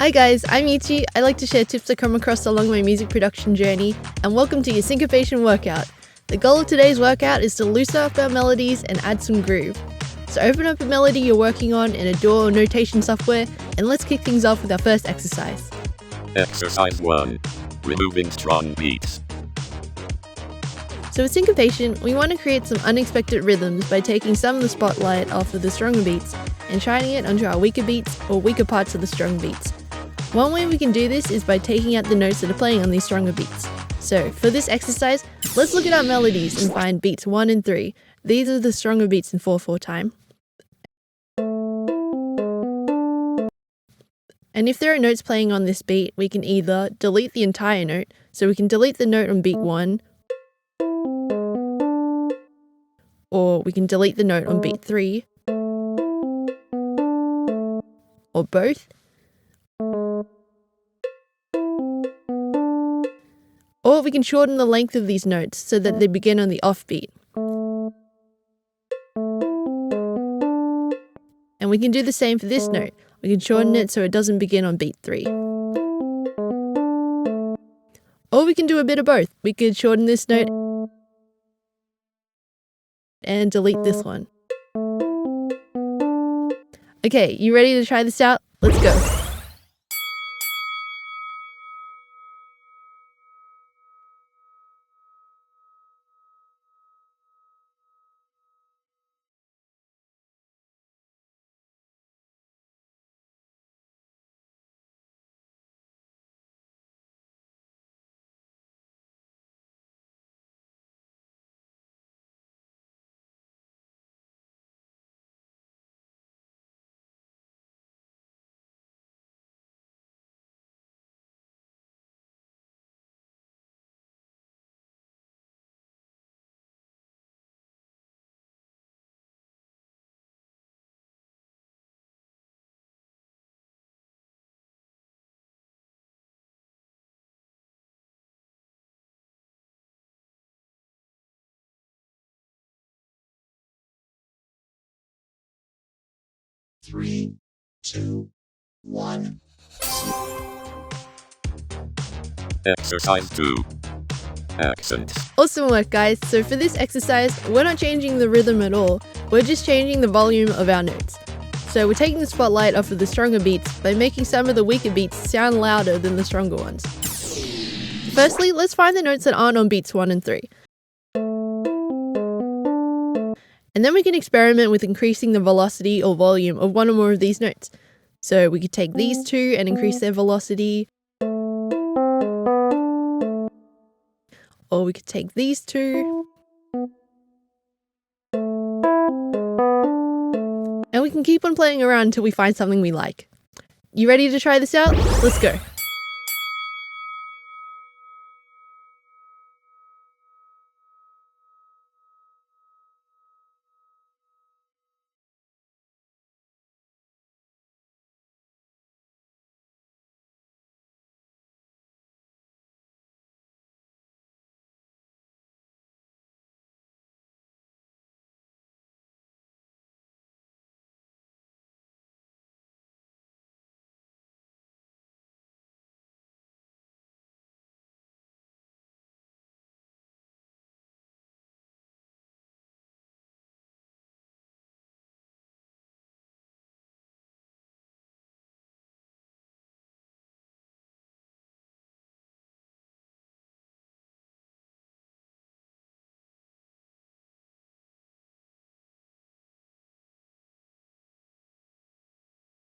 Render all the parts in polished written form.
Hi guys, I'm Yuchi. I like to share tips I come across along my music production journey, and welcome to your syncopation workout. The goal of today's workout is to loosen up our melodies and add some groove. So open up a melody you're working on in a DAW or notation software, and let's kick things off with our first exercise. Exercise 1. Removing strong beats. So with syncopation, we want to create some unexpected rhythms by taking some of the spotlight off of the stronger beats and shining it onto our weaker beats or weaker parts of the strong beats. One way we can do this is by taking out the notes that are playing on these stronger beats. So for this exercise, let's look at our melodies and find beats 1 and 3. These are the stronger beats in 4/4 time. And if there are notes playing on this beat, we can either delete the entire note, so we can delete the note on beat 1, or we can delete the note on beat 3, or both. Or we can shorten the length of these notes so that they begin on the off beat. And we can do the same for this note. We can shorten it so it doesn't begin on beat 3. Or we can do a bit of both. We could shorten this note and delete this one. Okay, you ready to try this out? Let's go. Three, two, one. Exercise 2. Accents. Awesome work, guys. So for this exercise, we're not changing the rhythm at all. We're just changing the volume of our notes. So we're taking the spotlight off of the stronger beats by making some of the weaker beats sound louder than the stronger ones. Firstly, let's find the notes that aren't on beats 1 and 3. And then we can experiment with increasing the velocity or volume of one or more of these notes. So we could take these two and increase their velocity. Or we could take these two. And we can keep on playing around until we find something we like. You ready to try this out? Let's go.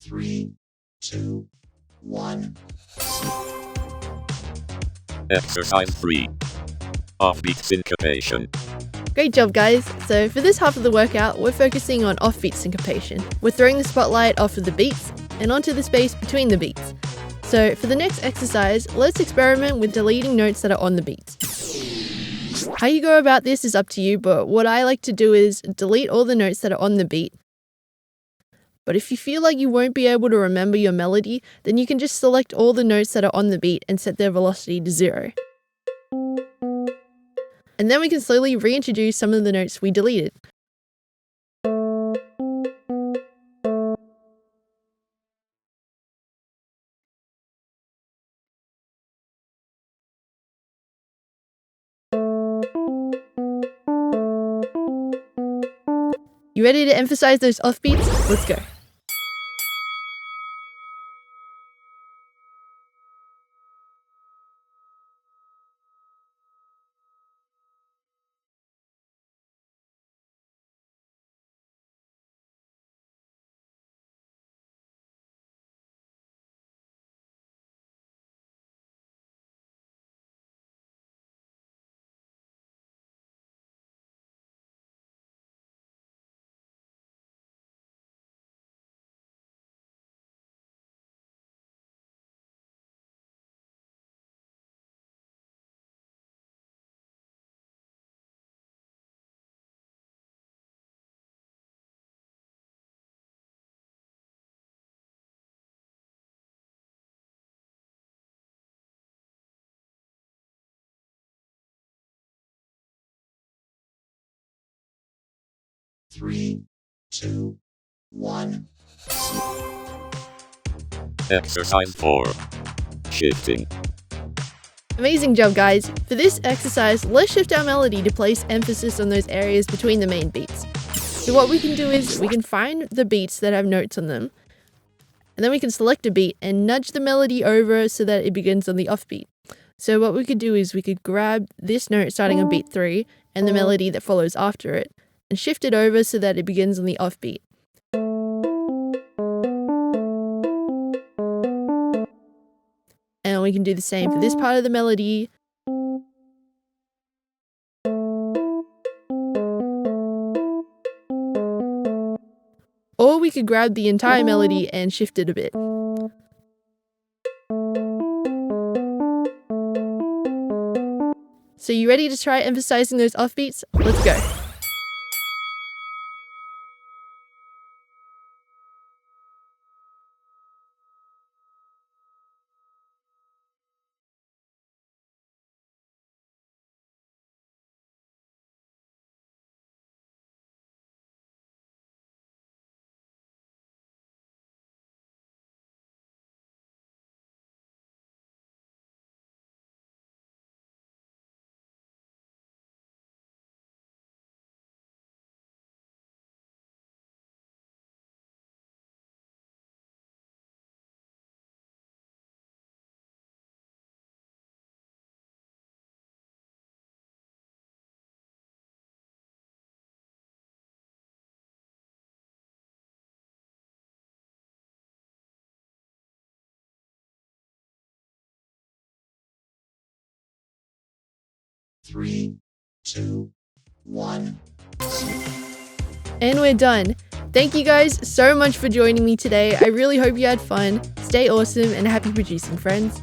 Three, two, one. Exercise 3. Offbeat syncopation. Great job, guys. So for this half of the workout, we're focusing on offbeat syncopation. We're throwing the spotlight off of the beats and onto the space between the beats. So for the next exercise, let's experiment with deleting notes that are on the beats. How you go about this is up to you, but what I like to do is delete all the notes that are on the beat. But if you feel like you won't be able to remember your melody, then you can just select all the notes that are on the beat and set their velocity to 0. And then we can slowly reintroduce some of the notes we deleted. You ready to emphasize those offbeats? Let's go. Three, two, one. Exercise 4. Shifting. Amazing job, guys. For this exercise, let's shift our melody to place emphasis on those areas between the main beats. So what we can do is we can find the beats that have notes on them, and then we can select a beat and nudge the melody over so that it begins on the offbeat. So what we could do is we could grab this note starting on beat 3 and the melody that follows after it and shift it over so that it begins on the offbeat. And we can do the same for this part of the melody. Or we could grab the entire melody and shift it a bit. So you ready to try emphasizing those offbeats? Let's go. Three, two, one. And we're done. Thank you guys so much for joining me today. I really hope you had fun. Stay awesome and happy producing, friends.